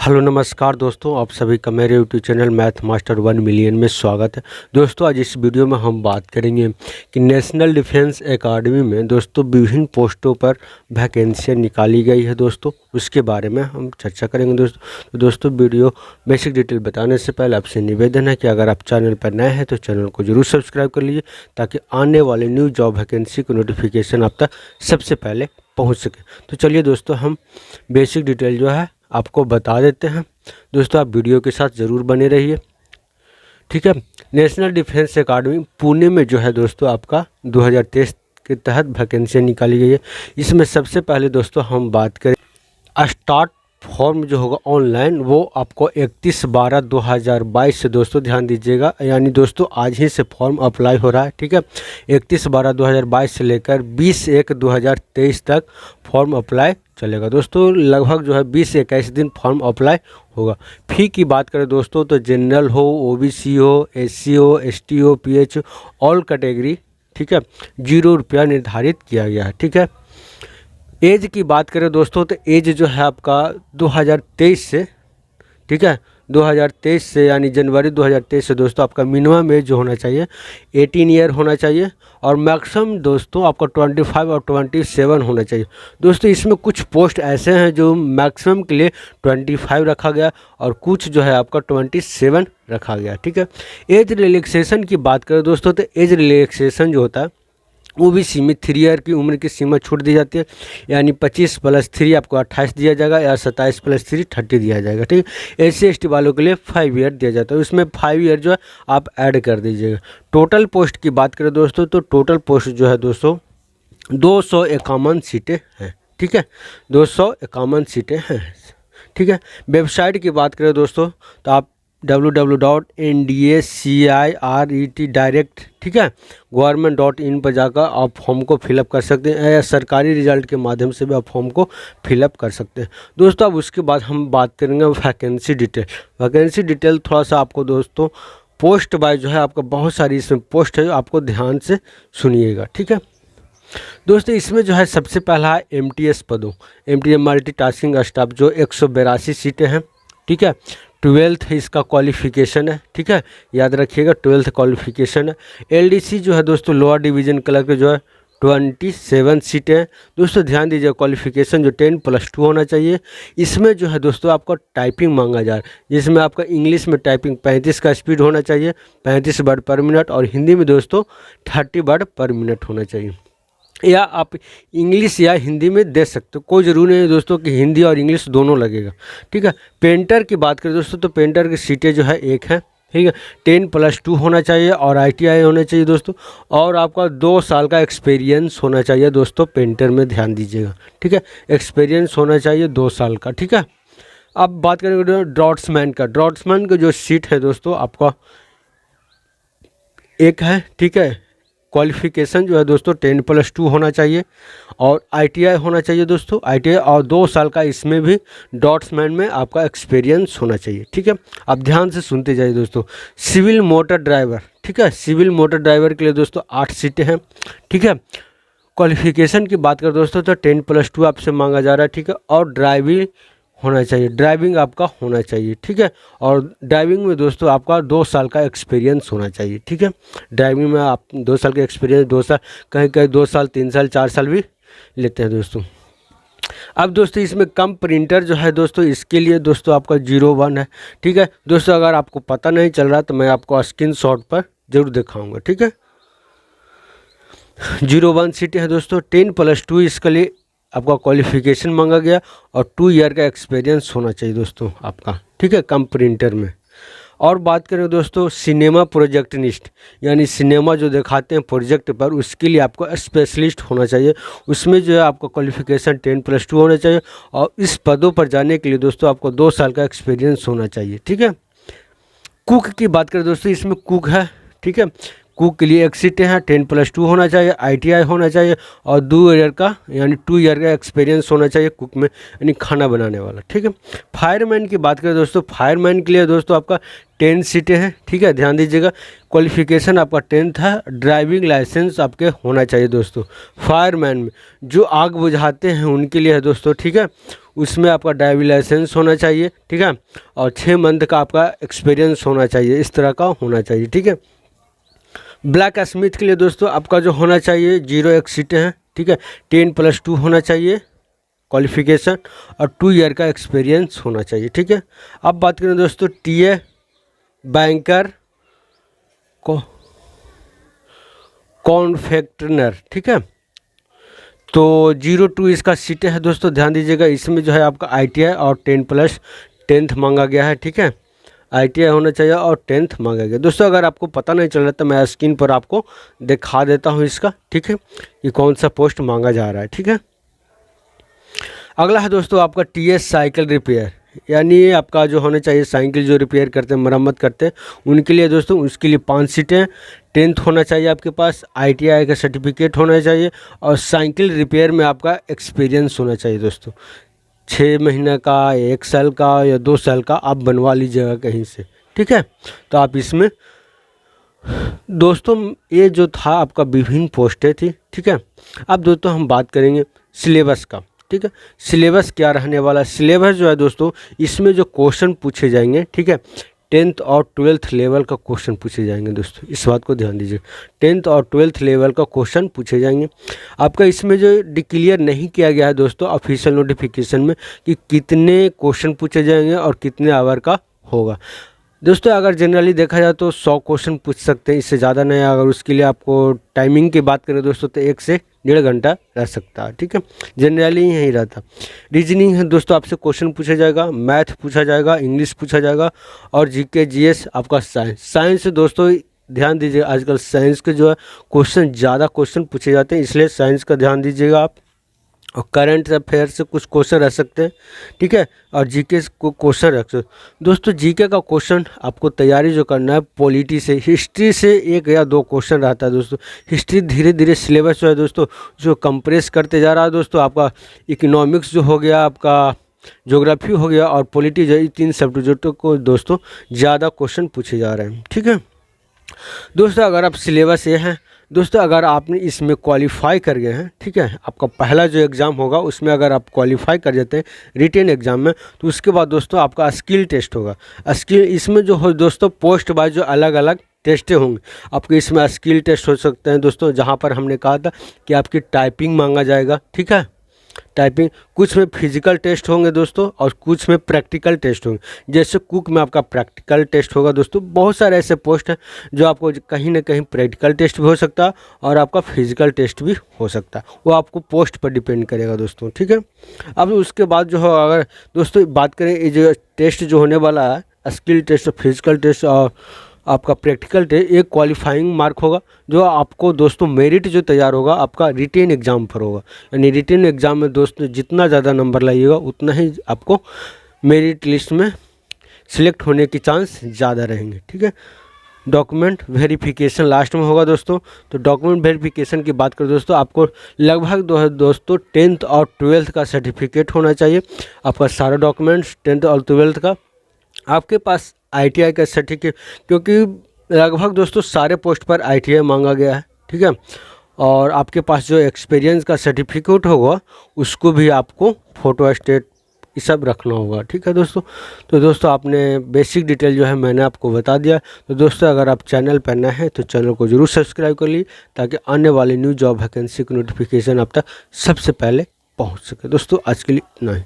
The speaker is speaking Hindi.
हेलो नमस्कार दोस्तों, आप सभी का मेरे YouTube channel math master 1 million में स्वागत है। दोस्तों आज इस वीडियो में हम बात करेंगे कि नेशनल डिफेंस एकेडमी में दोस्तों विभिन्न पोस्टों पर वैकेंसियाँ निकाली गई है। दोस्तों उसके बारे में हम चर्चा करेंगे। दोस्तों वीडियो बेसिक डिटेल बताने से पहले आपसे निवेदन है कि अगर आप चैनल पर नए हैं तो चैनल को जरूर सब्सक्राइब कर लीजिए ताकि आने वाले न्यू जॉब वैकेंसी की नोटिफिकेशन आप तक सबसे पहले पहुँच सके। तो चलिए दोस्तों हम बेसिक डिटेल जो है आपको बता देते हैं। दोस्तों आप वीडियो के साथ ज़रूर बने रहिए, ठीक है। नेशनल डिफेंस एकेडमी पुणे में जो है दोस्तों आपका 2023 के तहत वैकेंसी निकाली गई है। इसमें सबसे पहले दोस्तों हम बात करें स्टार्ट फॉर्म जो होगा ऑनलाइन, वो आपको 31/12/2022 से दोस्तों ध्यान दीजिएगा, यानी दोस्तों आज ही से फॉर्म अप्लाई हो रहा है, ठीक है। 31/12/2022 से लेकर 20/1/2023 तक फॉर्म अप्लाई चलेगा। दोस्तों लगभग जो है 20 से 21 दिन फॉर्म अप्लाई होगा। फ़ी की बात करें दोस्तों तो जनरल हो, ओबीसी हो, एससी हो, एसटी हो, पीएच ऑल कैटेगरी, ठीक है, 0 रुपया निर्धारित किया गया है, ठीक है। एज की बात करें दोस्तों तो एज जो है आपका 2023 से, ठीक है, 2023 से यानी जनवरी 2023 से दोस्तों आपका मिनिमम एज जो होना चाहिए 18 ईयर होना चाहिए और मैक्सिमम दोस्तों आपका 25 और 27 होना चाहिए। दोस्तों इसमें कुछ पोस्ट ऐसे हैं जो मैक्सिमम के लिए 25 रखा गया और कुछ जो है आपका 27 रखा गया, ठीक है। एज रिलैक्सेशन की बात करें दोस्तों तो एज रिलैक्सेशन जो होता है वो भी सीमित 3 ईयर की उम्र की सीमा छूट दी जाती है, यानी 25+3 आपको 28 दिया जाएगा या 27+3 30 दिया जाएगा, ठीक है। SC ST वालों के लिए 5 ईयर दिया जाता है, उसमें 5 ईयर जो है आप ऐड कर दीजिएगा। टोटल पोस्ट की बात करें दोस्तों तो टोटल पोस्ट जो है दोस्तों 251 सीटें हैं, ठीक है, 251 सीटें हैं, ठीक है। वेबसाइट की बात करें दोस्तों तो आप www.ndacirret डायरेक्ट, ठीक है, government.in पर जाकर आप फॉर्म को फिलअप कर सकते हैं या सरकारी रिजल्ट के माध्यम से भी आप फॉर्म को फिलअप कर सकते हैं। दोस्तों अब उसके बाद हम बात करेंगे वैकेंसी डिटेल। वैकेंसी डिटेल थोड़ा सा आपको दोस्तों पोस्ट वाइज जो है आपका बहुत सारी इसमें पोस्ट है, आपको ध्यान से सुनिएगा, ठीक है। दोस्तों इसमें जो है सबसे पहला है MTS पदों, MTS मल्टीटास्किंग स्टाफ जो 182 सीटें हैं, ठीक है। 12th इसका क्वालिफिकेशन है, ठीक है, याद रखिएगा 12th क्वालिफिकेशन है। LDC जो है दोस्तों लोअर डिवीज़न क्लर्क जो है 27 सीटें हैं। दोस्तों ध्यान दीजिए क्वालिफिकेशन जो 10+2 होना चाहिए। इसमें जो है दोस्तों आपका टाइपिंग मांगा जा रहा है, जिसमें आपका इंग्लिश में टाइपिंग 35 का स्पीड होना चाहिए, 35 वर्ड पर मिनट, और हिंदी में दोस्तों 30 वर्ड पर मिनट होना चाहिए। या आप इंग्लिश या हिंदी में दे सकते हो, कोई ज़रूरी नहीं है दोस्तों कि हिंदी और इंग्लिश दोनों लगेगा, ठीक है। पेंटर की बात करें दोस्तों तो पेंटर की सीटें जो है 1 है, ठीक है। 10+2 होना चाहिए और ITI होना चाहिए दोस्तों, और आपका 2 साल का एक्सपीरियंस होना चाहिए दोस्तों, पेंटर में ध्यान दीजिएगा, ठीक है, एक्सपीरियंस होना चाहिए 2 साल का, ठीक है। अब बात करेंगे ड्राफ्ट्समैन का। ड्राफ्ट्समैन का जो सीट है दोस्तों आपका 1 है, ठीक है। क्वालिफिकेशन जो है दोस्तों 10+2 होना चाहिए और ITI होना चाहिए दोस्तों, ITI, और 2 साल का इसमें भी ड्राफ्ट्समैन में आपका एक्सपीरियंस होना चाहिए, ठीक है। आप ध्यान से सुनते जाइए दोस्तों। सिविल मोटर ड्राइवर, ठीक है, सिविल मोटर ड्राइवर के लिए दोस्तों 8 सीटें हैं, ठीक है। क्वालिफिकेशन की बात करें दोस्तों तो 10+2 आपसे मांगा जा रहा है, ठीक है, और ड्राइविंग होना चाहिए, ड्राइविंग आपका होना चाहिए, ठीक है। और ड्राइविंग में दोस्तों आपका 2 साल का एक्सपीरियंस होना चाहिए, ठीक है। ड्राइविंग में आप 2 साल का एक्सपीरियंस, 2 साल, कहीं कहीं 2 साल, 3 साल, 4 साल भी लेते हैं दोस्तों। अब दोस्तों इसमें कम प्रिंटर जो है दोस्तों इसके लिए दोस्तों आपका 01 है, ठीक है। दोस्तों अगर आपको पता नहीं चल रहा तो मैं आपको स्क्रीनशॉट पर जरूर दिखाऊंगा, ठीक है। 01 सीटें है दोस्तों। 10+2 इसके लिए आपका क्वालिफिकेशन मांगा गया और 2 ईयर का एक्सपीरियंस होना चाहिए दोस्तों आपका, ठीक है, कम प्रिंटर में। और बात करें दोस्तों सिनेमा प्रोजेक्टनिस्ट, यानी सिनेमा जो दिखाते हैं प्रोजेक्ट पर, उसके लिए आपको स्पेशलिस्ट होना चाहिए। उसमें जो है आपका क्वालिफिकेशन 10+2 होना चाहिए और इस पदों पर जाने के लिए दोस्तों आपको 2 साल का एक्सपीरियंस होना चाहिए, ठीक है। कुक की बात करें दोस्तों, इसमें कुक है, ठीक है। कुक के लिए 1 सीटें हैं, 10+2 होना चाहिए, ITI होना चाहिए और 2 ईयर का यानी 2 ईयर का एक्सपीरियंस होना चाहिए कुक में यानी खाना बनाने वाला, ठीक है। फायरमैन की बात करें दोस्तों, फायरमैन के लिए दोस्तों आपका 10 सीटें हैं, ठीक है, ध्यान दीजिएगा। क्वालिफिकेशन आपका 10th है, ड्राइविंग लाइसेंस आपके होना चाहिए दोस्तों। फायरमैन में जो आग बुझाते हैं उनके लिए है दोस्तों, ठीक है, उसमें आपका ड्राइविंग लाइसेंस होना चाहिए, ठीक है, और 6 मंथ का आपका एक्सपीरियंस होना चाहिए, इस तरह का होना चाहिए, ठीक है। ब्लैक स्मिथ के लिए दोस्तों आपका जो होना चाहिए 0-1 सीटें हैं, ठीक है, 10+2 होना चाहिए क्वालिफिकेशन और 2 ईयर का एक्सपीरियंस होना चाहिए, ठीक है। अब बात करें दोस्तों TA बैंकर को कॉन्फेक्शनर, ठीक है, तो 0-2 इसका सीटें है दोस्तों, ध्यान दीजिएगा। इसमें जो है आपका ITI और 10+10th मांगा गया है, ठीक है, ITI होना चाहिए और 10th मांगा गया दोस्तों। अगर आपको पता नहीं चल रहा तो मैं स्क्रीन पर आपको दिखा देता हूं इसका, ठीक है, ये कौन सा पोस्ट मांगा जा रहा है, ठीक है। अगला है दोस्तों आपका TS साइकिल रिपेयर, यानी आपका जो होना चाहिए साइकिल जो रिपेयर करते हैं, मरम्मत करते हैं, उनके लिए दोस्तों उसके लिए 5 सीटें, 10th होना चाहिए आपके पास, ITI का सर्टिफिकेट होना चाहिए और साइकिल रिपेयर में आपका एक्सपीरियंस होना चाहिए दोस्तों। 6 महीने का, 1 साल का या 2 साल का आप बनवा लीजिएगा कहीं से, ठीक है। तो आप इसमें दोस्तों ये जो था आपका विभिन्न पोस्टें थी, ठीक है। अब दोस्तों हम बात करेंगे सिलेबस का, ठीक है। सिलेबस क्या रहने वाला है, सिलेबस जो है दोस्तों इसमें जो क्वेश्चन पूछे जाएंगे, ठीक है, 10th और 12th लेवल का क्वेश्चन पूछे जाएंगे दोस्तों, इस बात को ध्यान दीजिए। 10th और 12th लेवल का क्वेश्चन पूछे जाएंगे। आपका इसमें जो डिक्लेयर नहीं किया गया है दोस्तों ऑफिशियल नोटिफिकेशन में कि कितने क्वेश्चन पूछे जाएंगे और कितने आवर का होगा दोस्तों। अगर जनरली देखा जाए तो 100 क्वेश्चन पूछ सकते हैं, इससे ज़्यादा नहीं। अगर उसके लिए आपको टाइमिंग की बात करें दोस्तों तो 1 से 1.5 घंटा रह सकता है, ठीक है, जनरली यही रहता। रीजनिंग है दोस्तों, आपसे क्वेश्चन पूछा जाएगा, मैथ पूछा जाएगा, इंग्लिश पूछा जाएगा और GK GS आपका साइंस दोस्तों ध्यान दीजिए। आजकल साइंस के जो है क्वेश्चन ज़्यादा क्वेश्चन पूछे जाते हैं, इसलिए साइंस का ध्यान दीजिएगा आप। और करंट अफेयर से कुछ क्वेश्चन रह सकते हैं, ठीक है, और GK को क्वेश्चन रख सकते दोस्तों। GK का क्वेश्चन आपको तैयारी जो करना है पॉलिटी से, हिस्ट्री से 1 या 2 क्वेश्चन रहता है दोस्तों। हिस्ट्री धीरे धीरे सिलेबस जो है दोस्तों जो कंप्रेस करते जा रहा है दोस्तों। आपका इकोनॉमिक्स जो हो गया, आपका ज्योग्राफी हो गया और पॉलिटी जो, 3 सब्जेक्टों को दोस्तों ज़्यादा क्वेश्चन पूछे जा रहे हैं, ठीक है दोस्तों। अगर आप सिलेबस ये है दोस्तों, अगर आपने इसमें क्वालिफाई कर गए हैं, ठीक है, आपका पहला जो एग्ज़ाम होगा उसमें अगर आप क्वालिफाई कर जाते हैं रिटेन एग्ज़ाम में, तो उसके बाद दोस्तों आपका स्किल टेस्ट होगा। स्किल इसमें जो हो दोस्तों पोस्ट वाइज जो अलग अलग टेस्टें होंगे आपके, इसमें स्किल टेस्ट हो सकते हैं दोस्तों, जहाँ पर हमने कहा था कि आपकी टाइपिंग मांगा जाएगा, ठीक है, टाइपिंग। कुछ में फिजिकल टेस्ट होंगे दोस्तों और कुछ में प्रैक्टिकल टेस्ट होंगे। जैसे कुक में आपका प्रैक्टिकल टेस्ट होगा दोस्तों। बहुत सारे ऐसे पोस्ट हैं जो आपको कहीं ना कहीं प्रैक्टिकल टेस्ट भी हो सकता है और आपका फिजिकल टेस्ट भी हो सकता है, वो आपको पोस्ट पर डिपेंड करेगा दोस्तों, ठीक है। अब उसके बाद जो है अगर दोस्तों बात करें ये जो टेस्ट जो होने वाला है, स्किल टेस्ट, फिजिकल टेस्ट और आपका प्रैक्टिकल टेस्ट, एक क्वालिफाइंग मार्क होगा जो आपको दोस्तों मेरिट जो तैयार होगा आपका रिटेन एग्ज़ाम पर होगा। यानी रिटेन एग्ज़ाम में दोस्तों जितना ज़्यादा नंबर लाइएगा उतना ही आपको मेरिट लिस्ट में सिलेक्ट होने की चांस ज़्यादा रहेंगे, ठीक है। डॉक्यूमेंट वेरिफिकेशन लास्ट में होगा दोस्तों। तो डॉक्यूमेंट वेरिफिकेशन की बात करें दोस्तों, आपको लगभग दोस्तों 10th और 12th का सर्टिफिकेट होना चाहिए। आपका सारा डॉक्यूमेंट्स 10th और 12th का, आपके पास ITI का सर्टिफिकेट, क्योंकि लगभग दोस्तों सारे पोस्ट पर ITI मांगा गया है, ठीक है। और आपके पास जो एक्सपीरियंस का सर्टिफिकेट होगा उसको भी आपको फोटो स्टेट ये सब रखना होगा, ठीक है दोस्तों। तो दोस्तों आपने बेसिक डिटेल जो है मैंने आपको बता दिया। तो दोस्तों अगर आप चैनल पर नए हैं तो चैनल को ज़रूर सब्सक्राइब कर लीजिए ताकि आने वाले न्यू जॉब वैकेंसी की नोटिफिकेशन आप तक सबसे पहले पहुँच सके। दोस्तों आज के लिए इतना ही।